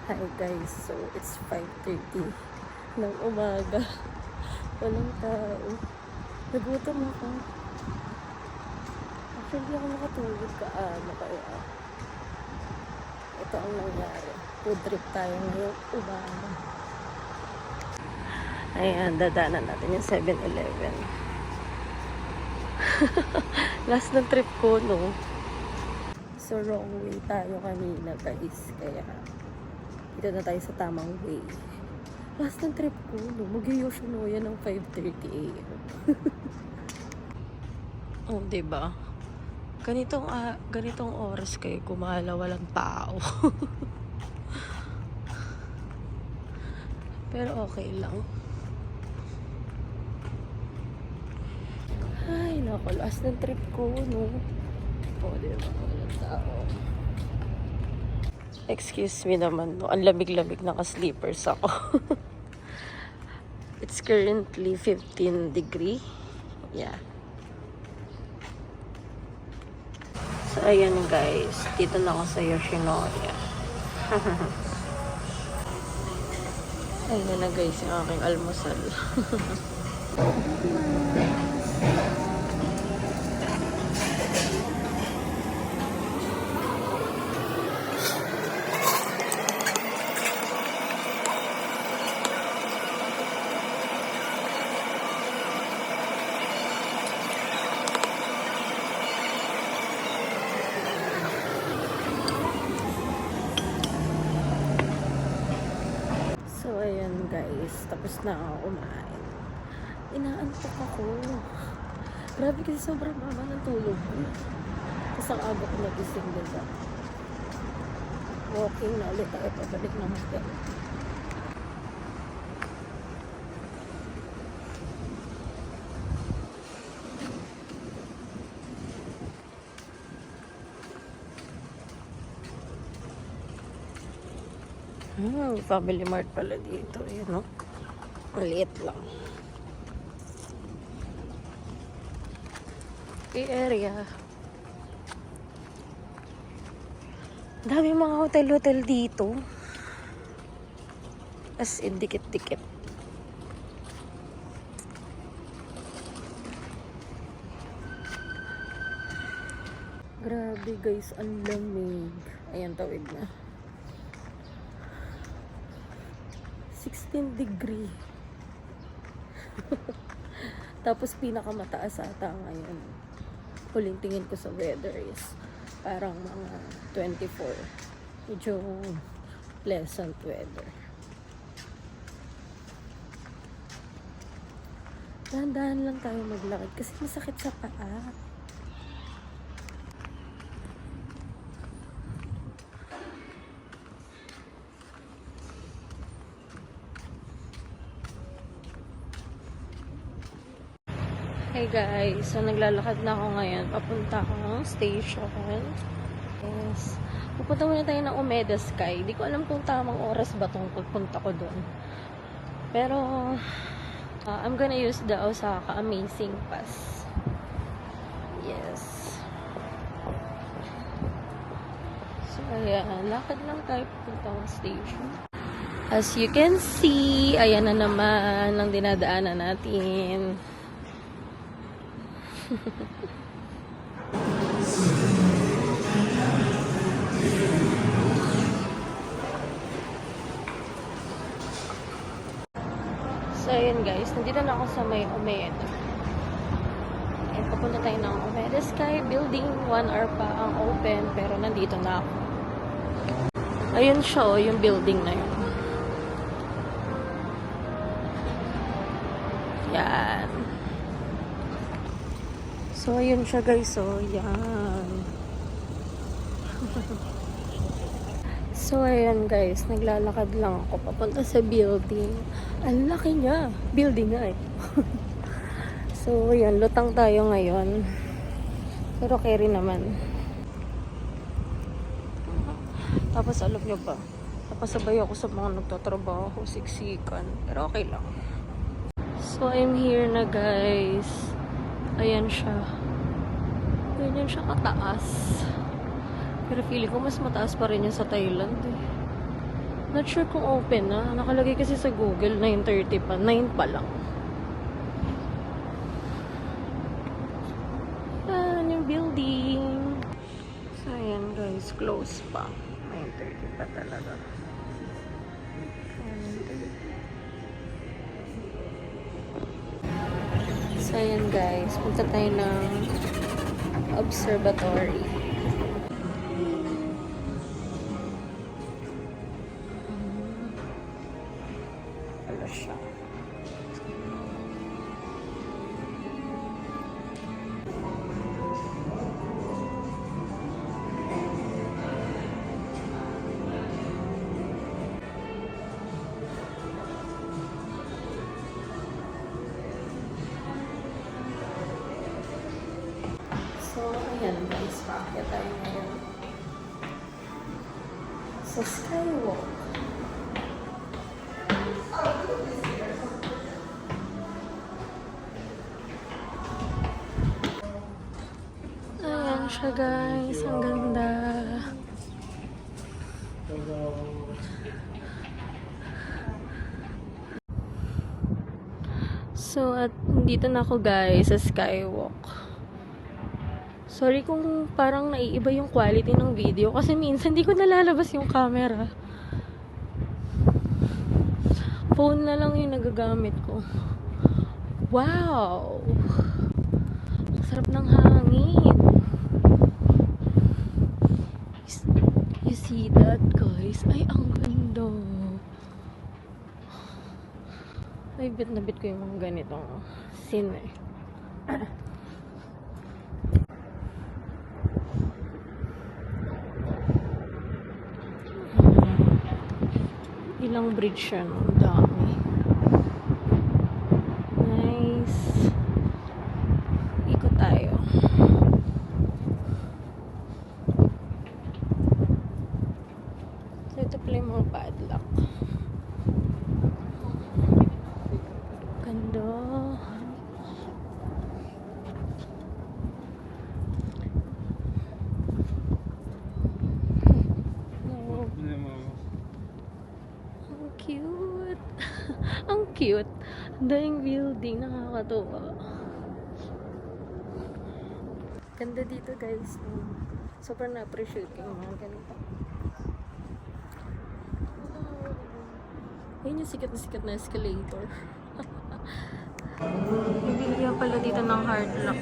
Hi guys, so it's 5:30 ng umaga. Walang tao. Nagutom ako. Actually, hindi ako makatulog kaya ito ang nangyari. Food trip tayo ngayong umaga. Ayan, dadanan natin yung 7-Eleven. Last ng trip ko, no? So, wrong way tayo kanina, guys. Kaya, dito na tayo sa tamang way. Last ng trip ko, no? Mag-Yoshinoya ng 5:30 a.m. Oh, diba? Ganitong oras kayo gumala, walang tao. Pero okay lang. Ay, naku, last ng trip ko, no? Oh, diba? Walang tao. Excuse me naman, no? Ang lamig-lamig, naka-sleepers ako. It's currently 15 degree. Yeah. So, ayan guys. Dito na ako sa Yoshinoya. Ayan na guys, yung aking almusal. So, ayan guys. Tapos na ako kumain. Inaantok ako. Grabe kasi sobrang baba ng tulog ko. Tapos ang aga ko nagising, diba? Walking na ulit tayo pabalik ng hotel. Family Mart pala dito. Yun, no? Maliit lang. Okay, area. Dami mga hotel-hotel dito. As in, dikit-dikit. Grabe guys, ang lamig. Ayan, tawid na. 16 degree. Tapos pinakamataas ata ngayon. Huling tingin ko sa weather is parang mga 24. Medyo pleasant weather. Dahan-dahan lang tayo maglakad kasi masakit sa paa. Hey guys, so naglalakad na ako ngayon. Papunta akong station. Yes. Pupunta muna tayo ng Umeda Sky. Di ko alam kung tamang oras ba itong pupunta ko doon. Pero, I'm gonna use the Osaka Amazing Pass. Yes. So, ayan. Lakad lang tayo pupunta ng station. As you can see, ayan na naman ang dinadaanan natin. So, ayun guys, nandito na ako sa may Umeda. Ayan, papunta tayo ng Umeda Sky Building. 1 hour pa ang open, pero nandito na ako. Ayun siya, oh, yung building na yun. Yan. So, ayun siya guys, oh, yan. So, ayan guys, naglalakad lang ako papunta sa building. Ang laki niya. Building nga eh. So, ayan, lutang tayo ngayon. Pero carry naman. Tapos, alam nyo ba, napasabay ako sa mga nagtatrabaho, siksikan. Pero okay lang. So, I'm here na guys. Ayan siya. Ganyan siya kataas. Pero feeling ko mas mataas pa rin yan sa Thailand eh. Not sure kung open na. Nakalagay kasi sa Google 9:30 pa. 9 pa lang. Yung building. So, ayan guys. Close pa. 9:30 pa talaga. So, ayan guys. Punta tayo ng observatory. Ano siya? So, ayan guys. Paakyat tayo ngayon sa skywalk. Ayan siya guys. Ang ganda. So, at dito na ako guys sa skywalk. Sorry kung parang naiiba yung quality ng video kasi minsan hindi ko nalalabas yung camera. Phone na lang yung nagagamit ko. Wow! Ang sarap ng hangin. You see that guys? Ay, ang ganda. Ay, bit na bit ko yung mga ganitong scene eh. Ilang bridge siya, no? Dami. Nice. Ikot tayo. So, ito pala yung mga padlock. Ganda. Cute. Ang cute. Daing building. Nakakatuwa. Ganda dito guys. Sobrang na-appreciate ko yung mga ganito. Ayun yung sikat na escalator. Bibili pala dito ng hard lock.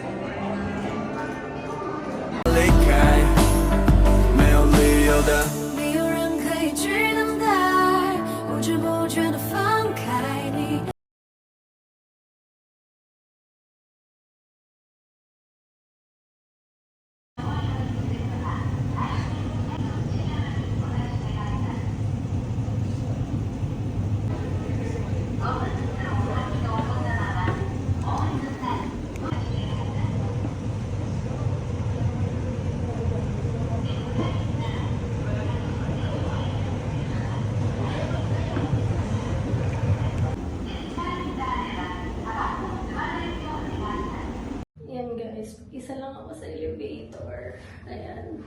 Yan guys, isa lang ako sa elevator. Ayan.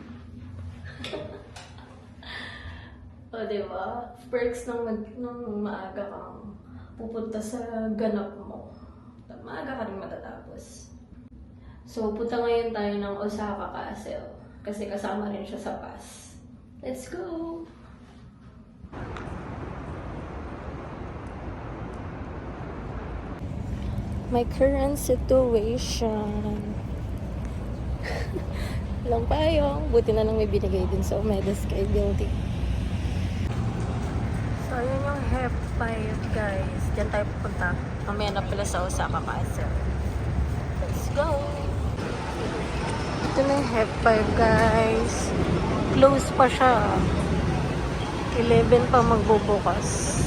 O, diba? Perks ng maaga kang pupunta sa ganap mo. Maaga ka rin matatapos. So, punta ngayon tayo ng Osaka Castle. Kasi kasama rin siya sa pass. Let's go! My current situation. Walang payong. Buti na lang may binigay din sa Omega Sky Building. So, yun yung F5 guys. Diyan tayo pupunta. Mamaya na pala sa Osaka Castle. Let's go! Ito na yung F5 guys. Close pa siya. 11 pa magbubukas.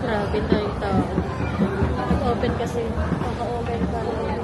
Grabe tayo tao. Nag-open kasi. Naka-open pa rin.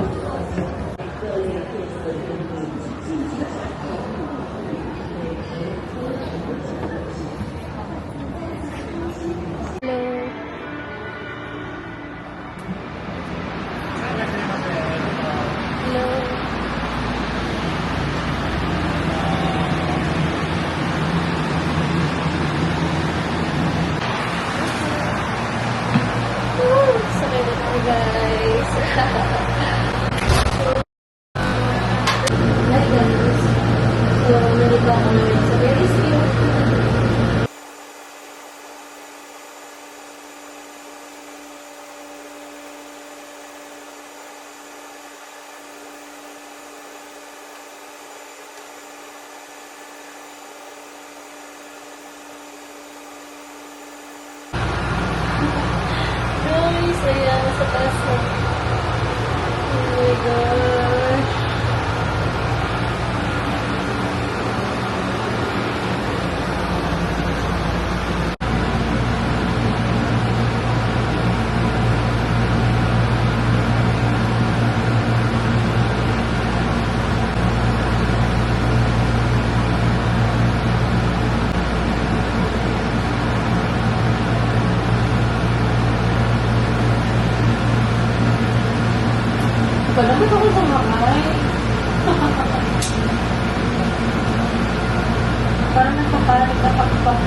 gosh. Ba't ako sumakay? Parang nagpapalit na pagpag.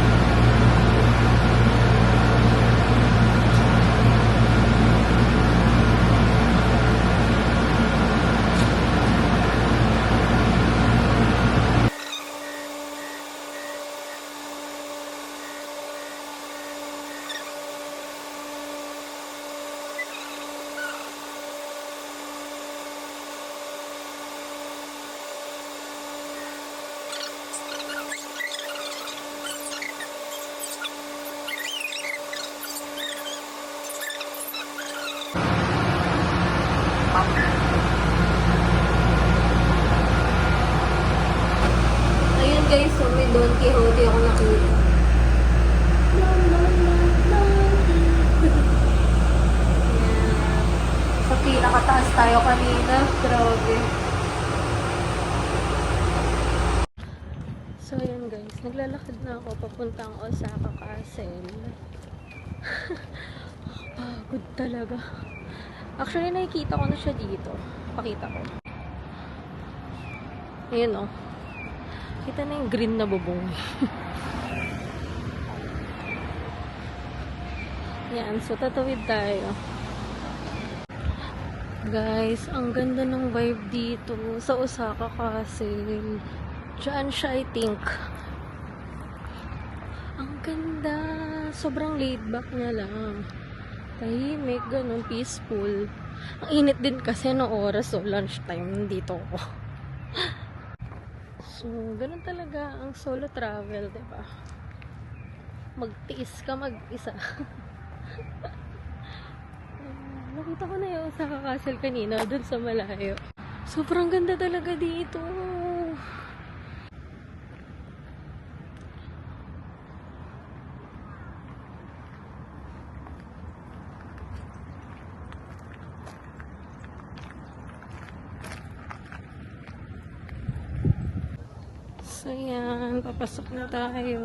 Ayun guys, so may Don Quixote ako nakita. Sa pinakataas tayo kanina. Grabe. So ayun guys, naglalakad na ako papuntang Osaka Castle. Pagod talaga. Actually, nakikita ko na siya dito. Pakita ko. Ayun oh. Kita na yung green na bubong. Yan, so tatawid tayo. Guys, ang ganda ng vibe dito sa Osaka Castle. Diyan siya, I think. Ang ganda. Sobrang laid back na lang. Tahimik, ganun, peaceful. Ang init din kasi no oras, so lunchtime, nandito ako. So, ganun talaga ang solo travel, diba? Magtiis ka mag-isa. Nakita ko na yung Osaka Castle kanina, dun sa malayo. Sobrang ganda talaga dito. So, yan. Papasok na tayo.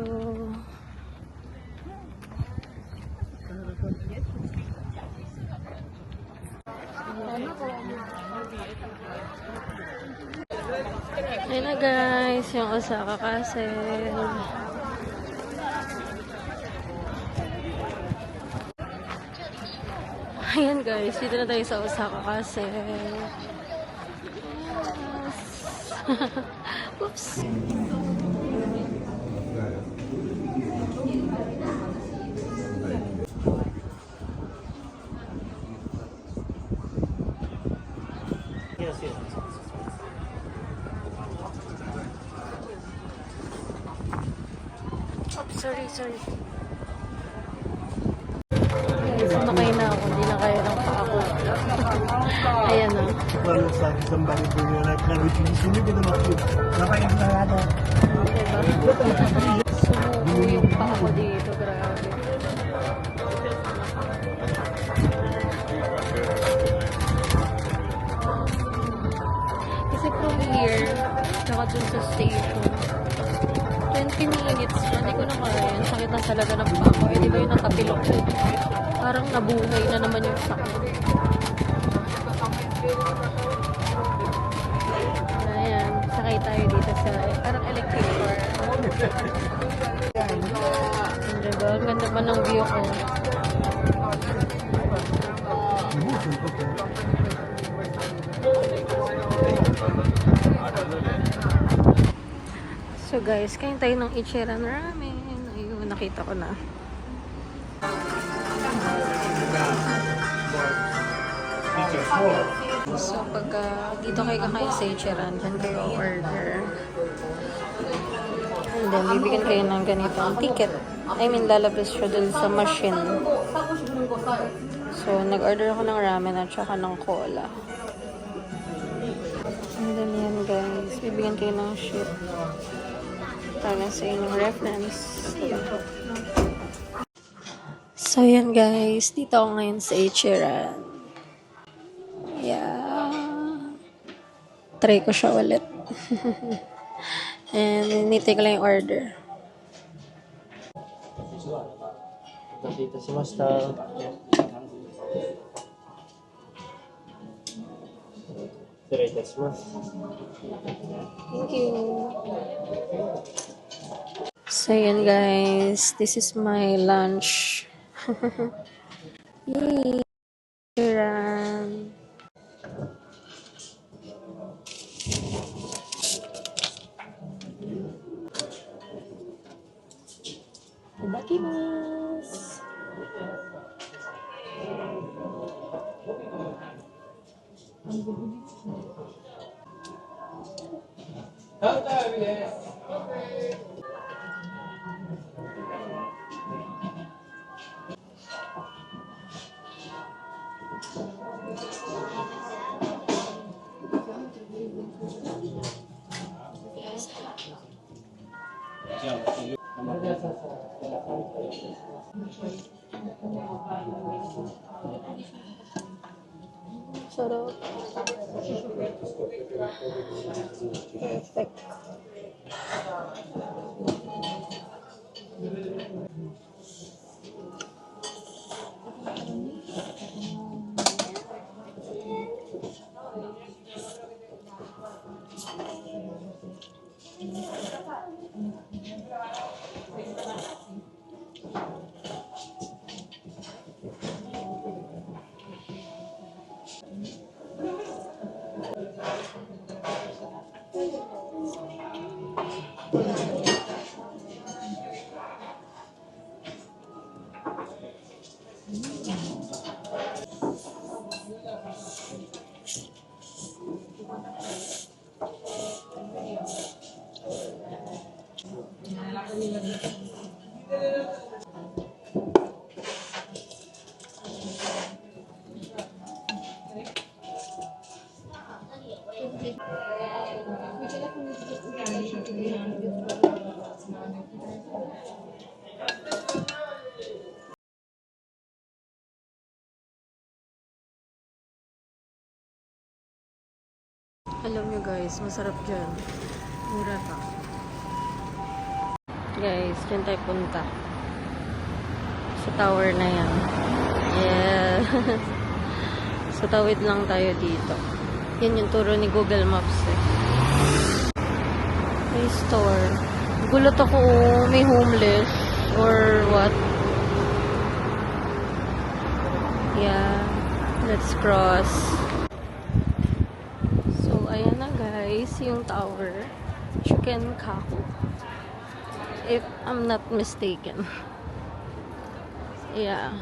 Ayan na guys, yung Osaka Castle. Ayan guys, dito na tayo sa Osaka Castle. Yes. Oops. Sorry. Sumakay na ako, hindi na kaya ng paa ko. Ayan na. Sumuko yung paa ko dito, grabe. Kasi from here, tsaka dun sa station, 20 minutes, hindi ko na kaya. Ang sakit na talaga ng paa ko. Eh, di ba yung nakapilok ko? Parang nabuhay na naman yung sakit. Ayan, sakay tayo dito sa parang electric car. Diba? Ang ganda pa ng view ko. So guys, kain tayo ng Ichiran Ramen. Ayun, nakita ko na. So pag dito kayo kakain sa Ichiran, dyan kayo order. And then, bibigyan kayo ng ganitong ticket. I mean, lalabas siya dun sa machine. So, nag-order ako ng ramen at saka ng cola. Bibigyan kayo ng shit. Para sa inyong reference. So, yan guys. Dito ako ngayon sa Ichiran. Yeah. Try ko siya ulit. And, hinintay ko lang yung order. お待たせいたしました。失礼いたします。 Thank you. So, yan guys. This is my lunch. Yay! Ichiran. Itadakimasu. Sarap. Perfect. Alam nyo guys, masarap dyan. Mura pa. Guys, dyan tayo punta. Sa tower na yan. Yeah. So, tawid lang tayo dito. Yan yung turo ni Google Maps eh. May store. Gulat ako, may homeless or what. Yeah. Let's cross. So, ayan na guys, yung tower. Chukenkaku. If I'm not mistaken. Yeah.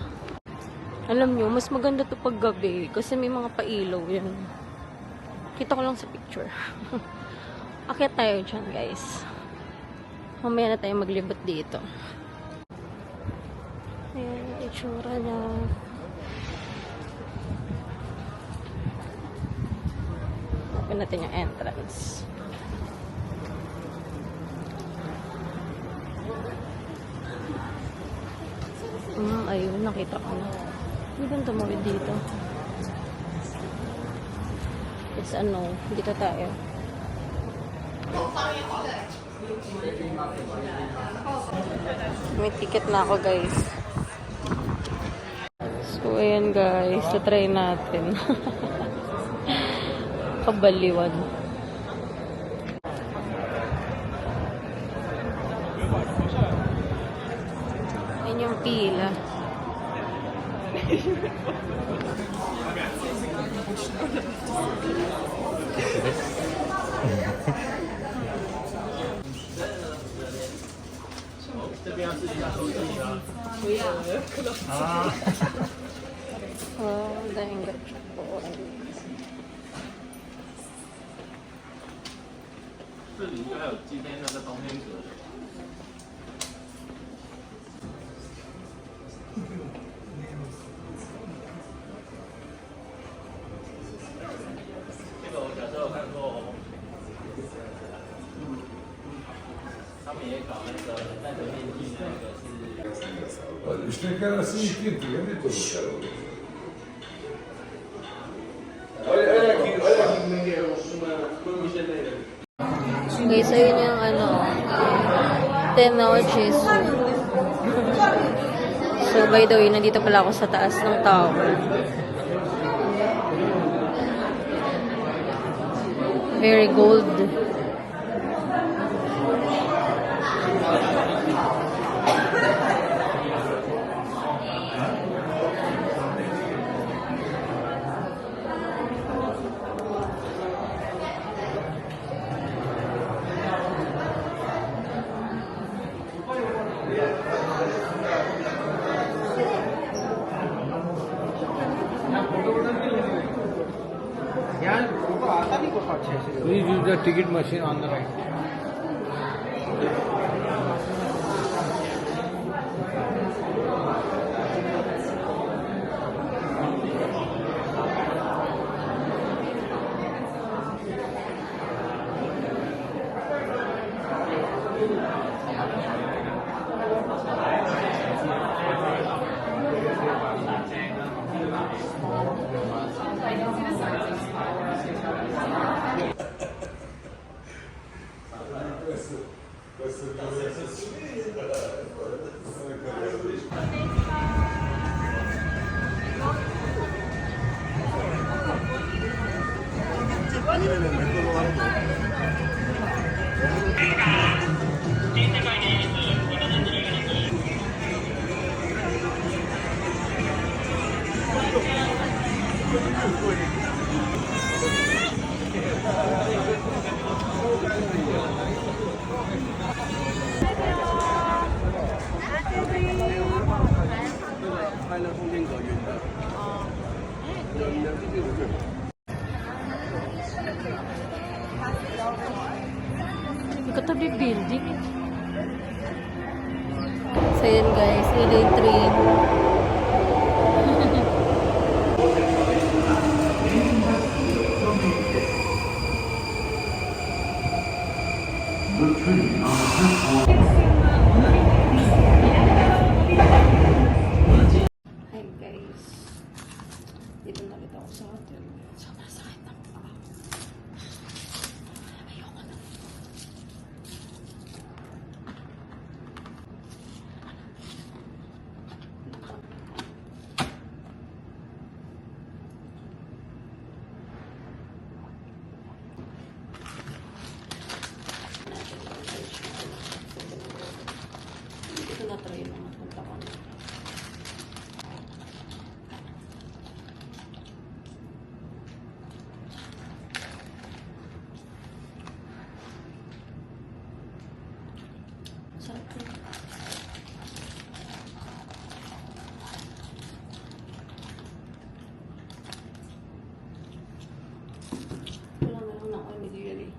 Alam nyo, mas maganda to pag gabi kasi may mga pailaw yan. Kita ko lang sa picture. Akyat tayo dyan guys. Mamaya na tayo maglibot dito. Ayan yung itsura niya. Open natin yung entrance. Ayun, nakita ko na. Hindi ba tumawid dito? It's ano, dito tayo. May ticket na ako guys. So, ayan guys. Try natin. Kabaliwan. Ayan yung pila. Oh, dahil gacha po. 这里应该有今天那个冬天阁的。这个我小时候有看过哦。Üçte arası ilk getiriyor. Ne durur? Guys, ayun yung Tennochi Zoo. So, by the way, nandito pala ako sa taas ng tower. Very gold. Please use the ticket machine on the right. Katabi building. So yun guys, LA train. Hi guys. Dito na ulit ako sa hotel. Sobrang sakit ng paa. Ayoko na. Dito na try yung mga punta ko. Sarap yun. Wala meron ako immediately.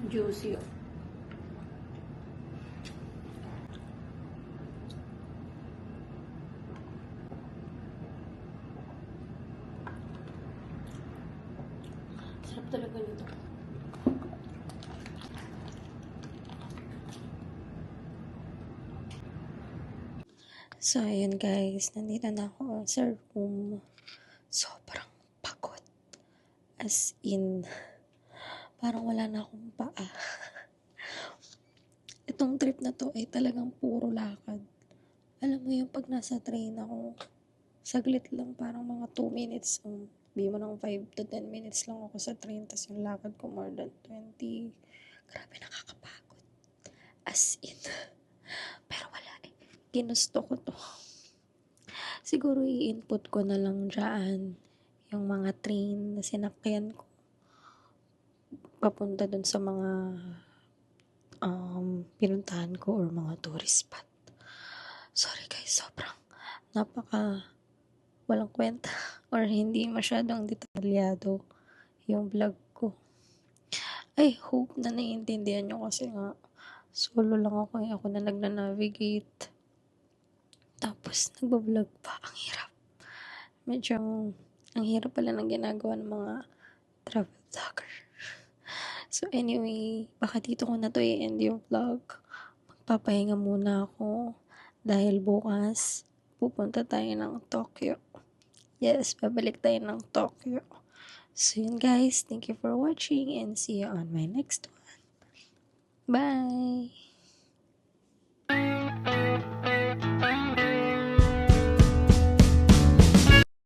Juicy. Sarap talaga nito. So, ayun guys. Nandito na ako sa room. Sobrang pagod. As in, parang wala na akong paa. Itong trip na to ay talagang puro lakad. Alam mo yung pag nasa train ako, saglit lang, parang mga 2 minutes. Di mo ng 5 to 10 minutes lang ako sa train. Tapos yung lakad ko more than 20. Grabe, nakakapagod. As in. Pero wala eh. Ginusto ko to. Siguro i-input ko na lang dyan yung mga train na sinakyan ko papunta dun sa mga pinuntahan ko or mga tourist spot. Sorry guys, sobrang napaka walang kwenta or hindi masyadong detalyado yung vlog ko. I hope na naiintindihan nyo kasi nga solo lang ako ako na nagna-navigate. Tapos nagbablog pa. Ang hirap. Medyo ang hirap pala ng ginagawa ng mga travel vlogger. So anyway, baka dito ko na to i-end yung vlog. Magpapahinga muna ako dahil bukas pupunta tayo ng Tokyo. Yes, babalik tayo ng Tokyo. So yun guys, thank you for watching and see you on my next one. Bye!